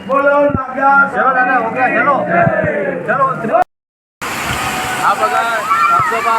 हा बघा धबधबा.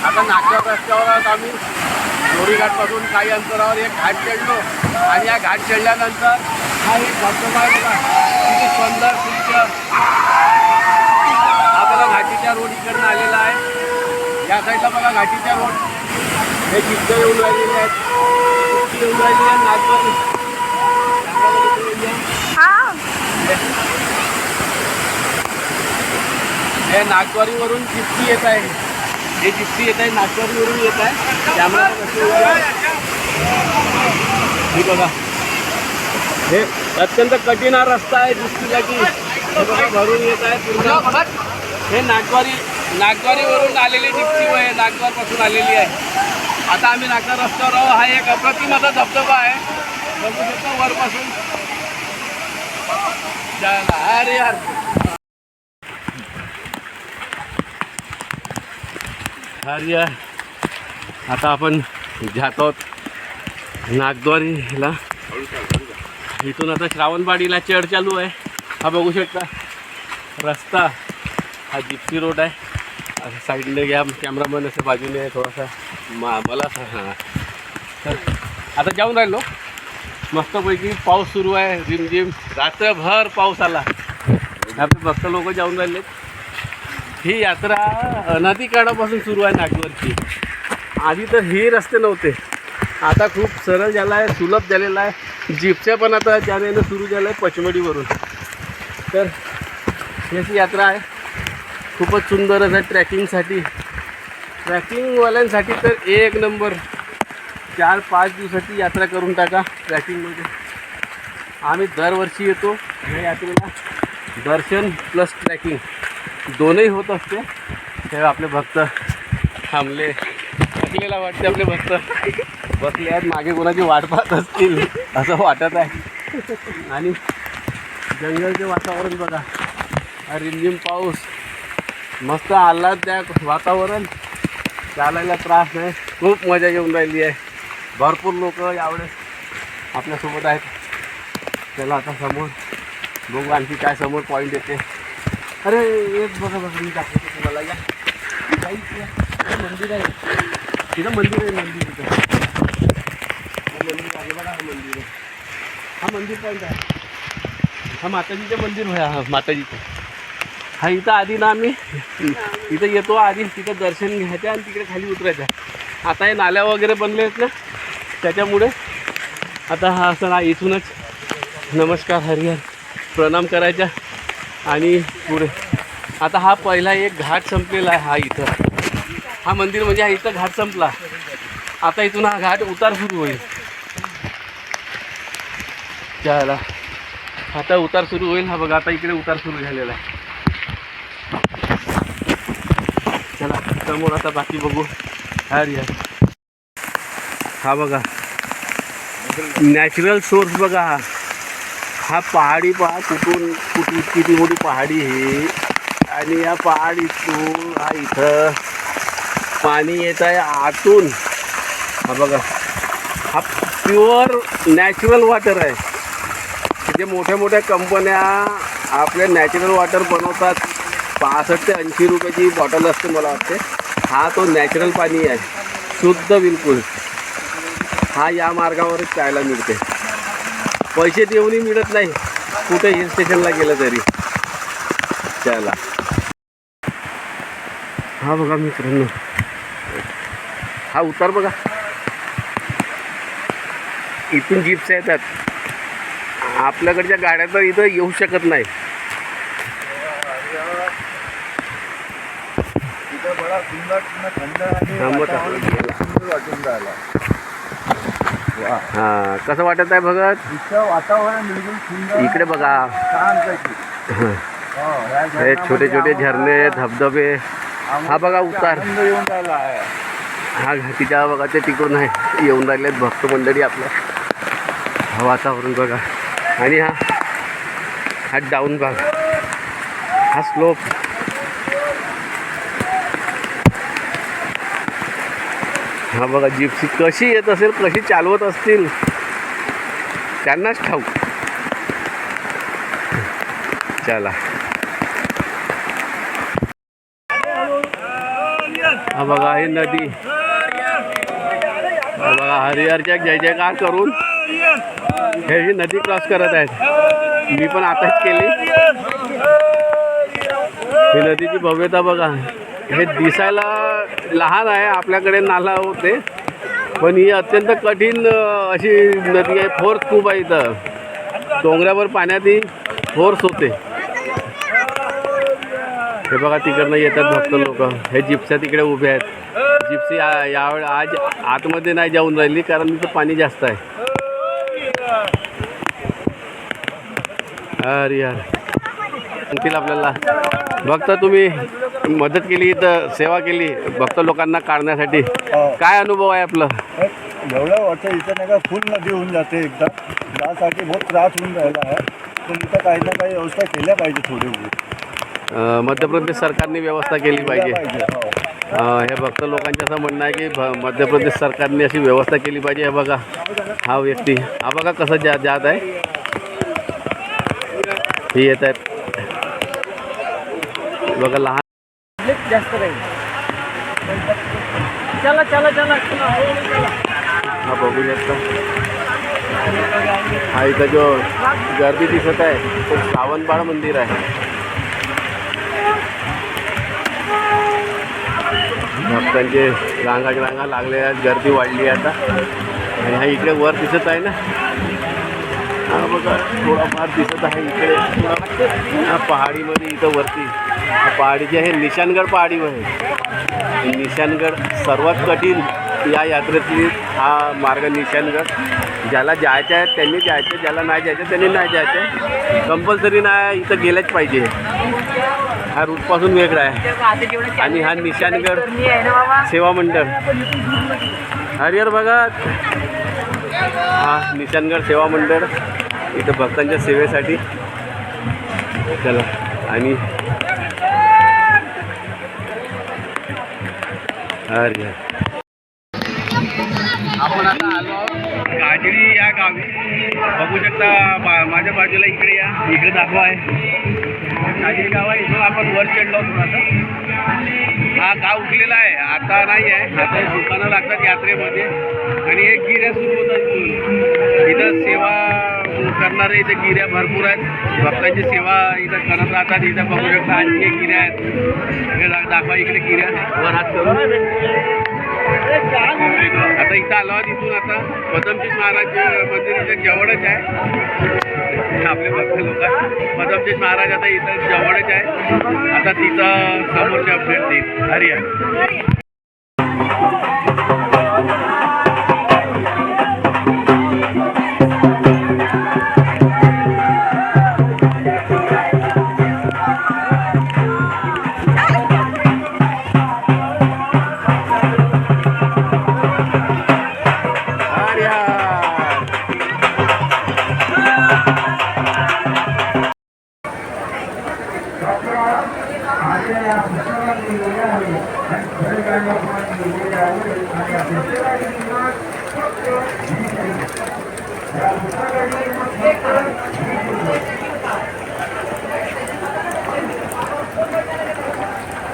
आता नागपूर रस्त्यावर आहोत आम्ही. जोरीघाटपासून काही अंतरावर एक घाट चढलो आणि या घाट चढल्यानंतर हा एक धबधबा आहे बघा. किती सुंदर दृश्य. हा बघा घाटीच्या रोड इकडून आलेला आहे. या साईडला बघा घाटीच्या रोड. हे चित्र येऊन राहिलेले आहेत. येऊन राहिली आहे नागपूर. हे नागवारीवरून जिप्सी येत आहे. हे जिप्सी येत आहे नागवारीवरून येत आहे. त्यामुळे हे बघा हे अत्यंत कठीण हा रस्ता आहे जिप्सीसाठी. हे बघा भरून येत आहे पूर्ण. हे नागवारीवरून आलेली जिप्सी आहे. नागवारपासून आलेली आहे. आता आम्ही नागवार रस्त्यावर आहोत. हा एक अप्रतिम असा धबधबा आहे. बघू शकतो वरपासून. अरे यार हरिया. आता आपण जात आहोत नागद्वारीला. इथून आता श्रावणवाडीला चढ चालू आहे. हा बघू शकता रस्ता. हा जिप्सी रोड आहे. असं साईडने घ्या. कॅमेरामॅन असं बाजूने आहे थोडासा मला. हां तर आता जाऊन राहिलो. मस्तपैकी पाऊस सुरू आहे. रिमझिम रात्रभर पाऊस आला. आपले भक्त लोक जाऊन राहिले. ही यात्रा अनादिकाळापासून सुरू आहे नागपूरची. आधी तर हे रस्ते नव्हते. आता खूप सरळ झाला आहे. सुलभ झालेला आहे. जिप्स्या पण आता जाण्यानं सुरू झालं आहे पचमडीवरून. तर ही अशी यात्रा आहे. खूपच सुंदर असं ट्रॅकिंगसाठी. ट्रॅकिंगवाल्यांसाठी तर एक नंबर. 4-5 दिवसाची यात्रा करून टाका ट्रॅकिंगमध्ये. आम्ही दरवर्षी येतो या यात्रेला. दर्शन प्लस ट्रॅकिंग दोनही होत असते. तेव्हा आपले भक्त थांबले. थकलेला वाटते. आपले भक्त बसले आहेत. मागे कोणाची वाट पाहत असतील असं वाटत आहे. आणि जंगलचे वातावरण बघा. रिमझिम पाऊस. मस्त आल्हाददायक वातावरण. चालायला त्रास नाही. खूप मजा येऊन राहिली आहे. भरपूर लोक यावेळेस आपल्यासोबत आहेत. चला आता समोर बघू आणखी काय समोर पॉईंट येते. अरे एक बघा मी दाखवतो तुम्हाला. या मंदिर आहे. तिथं मंदिर आहे. मंदिर तिथं मंदिर आहे बघा. हा मंदिर आहे. हा मंदिर पॉईंट आहे. हा माताजीचं मंदिर होय. हा माताजीचं. हा इथं आधी ना आम्ही इथं येतो. आधी तिथं दर्शन घ्यायचं आणि तिकडे खाली उतरायचं. आता हे नाल्या वगैरे बनले आहेत ना त्याच्यामुळे आता हा असं ना इथूनच नमस्कार हरिहर प्रणाम करायचा आणि पुढे. आता हा पहिला एक घाट संपलेला आहे. हा इथं हा मंदिर म्हणजे हा इथं घाट संपला. आता इथून हा घाट उतार सुरू होईल. त्याला आता उतार सुरू होईल. हा बघा आता इकडे उतार सुरू झालेला आहे. चला समोर आता बाकी बघू. हरिहर हा बघा नॅचरल सोर्स बघा. हा पहाडी पहा कुठून किती मोठी पहाडी आहे. आणि या पहाडीतून हा इथं पाणी येत आहे आतून. हा बघा हा प्युअर नॅचरल वॉटर आहे. जे मोठ्या मोठ्या कंपन्या आपले नॅचरल वॉटर बनवतात. 65 ते 80 रुपयाची बॉटल असते मला वाटते. हा तो नॅचरल पाणी आहे. शुद्ध बिलकुल. हा या मार्गावरच प्यायला मिळते. पैसे देऊनही मिळत नाही कुठे हिल स्टेशनला गेलं तरी. चला हा बघा मित्रांनो हा उतार बघा. इथून जीप्स येतात. आपल्याकडच्या गाड्या तर इथं येऊ शकत नाही. हा कसं वाटत आहे भगत. वातावरण इकडे बघा. हे छोटे छोटे झरणे धबधबे. हा बघा उतार. हा घाटीच्या बघा ते तिकडून आहे येऊन राहिलेत भक्त मंडळी आपल्या. हा वातावरण बघा. आणि हा डाऊन भाग. हा स्लोप. हा बघा जिप्सी कशी येत असेल कशी चालवत असतील त्यांनाच ठाऊक. चला हा बघा ही नदी, हा बघा हरिहरच्या जय जयकार करून हे ही नदी क्रॉस करत आहेत. मी पण आताच केली. ही नदीची भव्यता बघा. हे दिसायला लहान आहे, आपल्याकडे नाला होते, पण ही अत्यंत कठीण अशी नदी आहे. फोर्स खूप आहे इथं. डोंगरावर पाण्यात ही फोर्स होते. हे बघा तिकडनं येतात भक्त लोक. हे जिप्स्या तिकडे उभे आहेत. जिप्सी यावेळी आज आतमध्ये नाही जाऊन राहिली कारण इथं पाणी जास्त आहे. अरे यार सांगतील आपल्याला. भक्त तुम्ही मदत केली, इथं सेवा केली भक्त लोकांना काढण्यासाठी. काय अनुभव आहे आपलं? एवढं वर्ष इथं नाही का फुल नदी होऊन जाते एकदा. त्यासाठी बहुत त्रास होऊन राहिला आहे. पण इथं काही ना काही व्यवस्था केल्या पाहिजे थोडी बहुत. मध्य प्रदेश सरकारने व्यवस्था केली पाहिजे. हे भक्त लोकांचं असं म्हणणं आहे की मध्य प्रदेश सरकारने अशी व्यवस्था केली पाहिजे. हे बघा हा व्यक्ती, हा बघा कसं जात आहे. हे येत आहेत बघा लहान जास्त नाही. चला चला चला. हा बघू शकता. हा इथं जो गर्दी दिसत आहे तो श्रावणबाळ मंदिर आहे. भक्तांचे रांगा लागले आहेत. गर्दी वाढली आहे आता. आणि हा इकडे वर दिसत आहे ना, हा बघा थोडाफार दिसत आहे इकडे हा पहाडीमध्ये. इथं वरती हा पहाडी जी आहे निशानगड पहाडी आहे. निशानगड सर्वात कठीण या यात्रेतली हा मार्ग निशानगड. ज्याला जायचं आहे त्यांनी जायचं, ज्याला नाही जायचं त्यांनी नाही जायचं. कंपल्सरी नाही इथं गेलंच पाहिजे. हा रूटपासून वेगळा आहे. आणि हा निशानगड सेवा मंडळ हरिहर बघा. हा निशानगड सेवा मंडळ इथं भक्तांच्या सेवेसाठी. चला आणि हरिहर आपण आता आलो आहोत काजळी या गावी. बघू शकता माझ्या बाजूला. इकडे या, इकडे दाखवा आहे काजळी गाव आहे. इथून आपण वर चढलो थोडासा. हा गाव उठलेला आहे, आता नाही आहे. आता दुकानं लागतात यात्रेमध्ये आणि हे गिऱ्या सुरू होतात इथून. इथं सेवा करणारे इथे गिऱ्या भरपूर आहेत. भक्तांची सेवा इथं करत राहतात. इथं बघू शकता आणखी एक गिऱ्या आहेत. हे दाखवा इकडे गिऱ्या वर हात करून. आता इथं आलो आहोत. इथून आता पदमचीत महाराज मंदिर इथं जवळच आहे. आपले भक्त लोक पदमचीत महाराज आता इथं जवळच आहे. आता तिथं समोरचे अपडेट देईल. हरिहर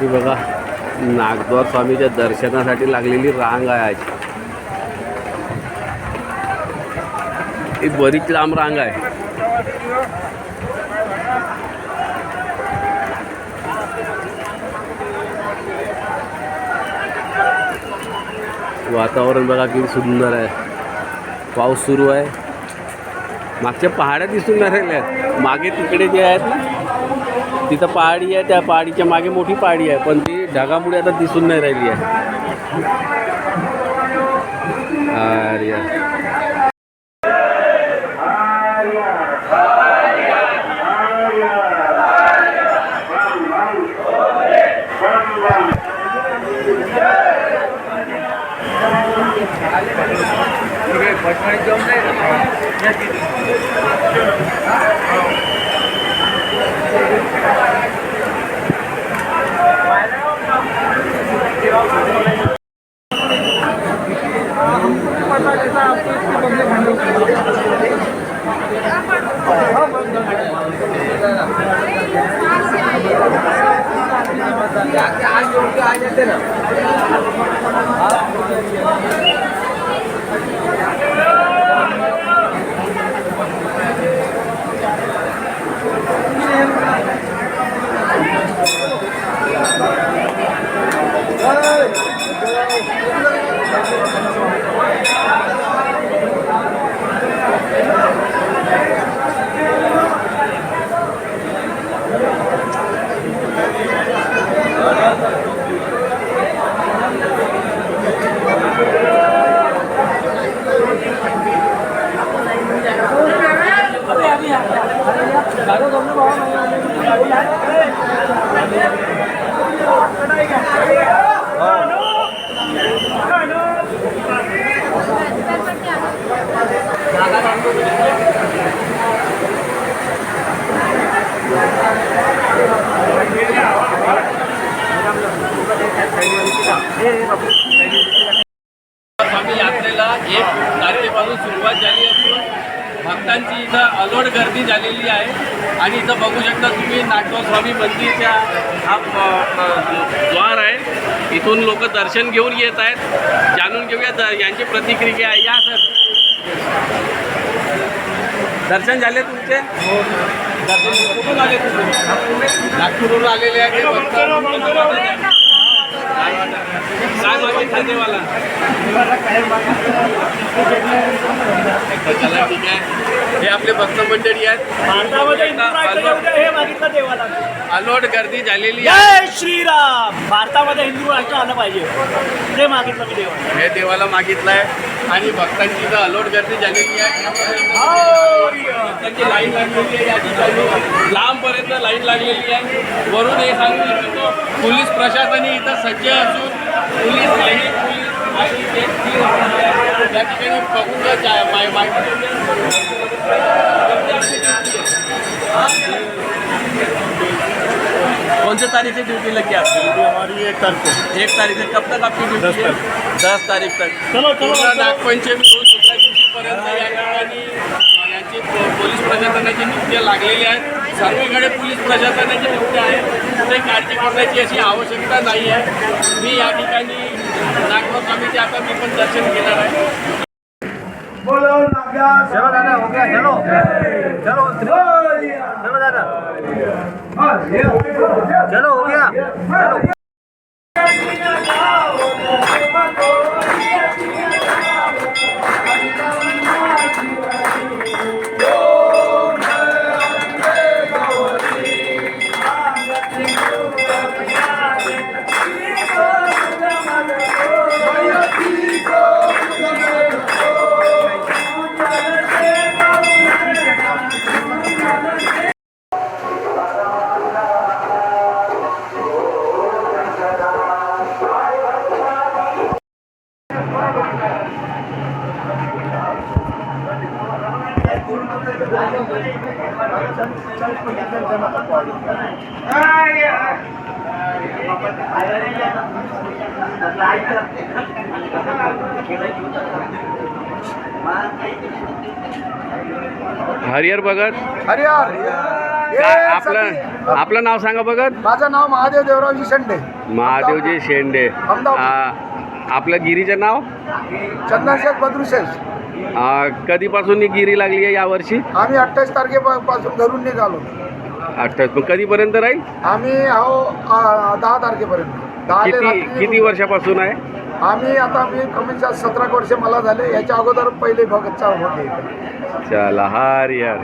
ही बघा नागद्वार स्वामीच्या दर्शनासाठी लागलेली रांग आहे आज. ही बरीच लांब रांग आहे. वातावरण बघा किती सुंदर आहे. पाऊस सुरू आहे. मागच्या पहाड्या दिसून नाही राहिल्या. मागे तिकडे जे आहेत ना तिथं पहाडी आहे. त्या पहाडीच्या मागे मोठी पहाडी आहे, पण ती ढगामुळे आता दिसून नाही राहिली आहे. अरे स्वामी यात्रेला 1 तारखेपासून सुरुवात झाली असून भक्तांची इथं अलोट गर्दी झालेली आहे आणि इथं बघू शकता तुम्ही नागनाथ स्वामी मंदिरच्या हा द्वार आहे. इथून लोक दर्शन घेऊन येत आहेत. जाणून घेऊया यांची प्रतिक्रिया आहे. या सर, दर्शन झाले तुमचे? दर्शन कुठून आले तुम्ही? नागपूरवरून आलेले आहे काय मागितलं देवाला? चला ठीक आहे. हे आपले भक्त मंडळी आहेत. अलोट गर्दी झालेली आहे. जय श्रीराम. भारतामध्ये हिंदू राष्ट्र आलं पाहिजे ते मागितलं मी देवाला. हे देवाला मागितलं आहे आणि भक्तांची इथं अलोट गर्दी झालेली आहे. भक्तांची लाईन लागलेली आहे. या ठिकाणी लांबपर्यंत लाईन लागलेली आहे. वरून हे सांगू इच्छितो पोलीस प्रशासनही इथं सज्ज असून पोलीस आणि या ठिकाणी बघून कौन से तारीख से ड्यूटी लग गई आपकी? हमारी 1 तारीख को. 1 तारीख से कब तक आपकी ड्यूटी है? 10 तारीख तक. चलो, पूर्ण नागपंचमी होऊन दुसऱ्या दिवशीपर्यंत या ठिकाणी यांची पोलीस प्रशासनाची नियुक्त्या लागलेली आहेत. सर्वीकडे पोलीस प्रशासनाची नियुक्त्या आहे. कुठे काळजी करण्याची अशी आवश्यकता नाही आहे. मी या ठिकाणी नागनाथ स्वामीचे आता मी पण दर्शन घेणार आहे. चलो दादा, हो गया. चलो चलो चलो दादा, चलो हो गया. चलो. हरिहर भगत, हरिहर. आपलं नाव सांगा भगत. माझं नाव महादेव देवरावजी शेंडे. महादेवजी शेंडे. आपलं गिरीचं नाव? चंदनशेठ बद्रुशेठ. कधीपासून ही गिरी लागली आहे यावर्षी? आम्ही 28 तारखेपासून घरून निघालो. 28. मग कधीपर्यंत राहील? आम्ही 10 तारखेपर्यंत. किती वर्षापासून आहे? आम्ही आता कमीत 17 वर्ष मला झाले. याच्या अगोदर पहिले भगतचा होते. चला हरिहर.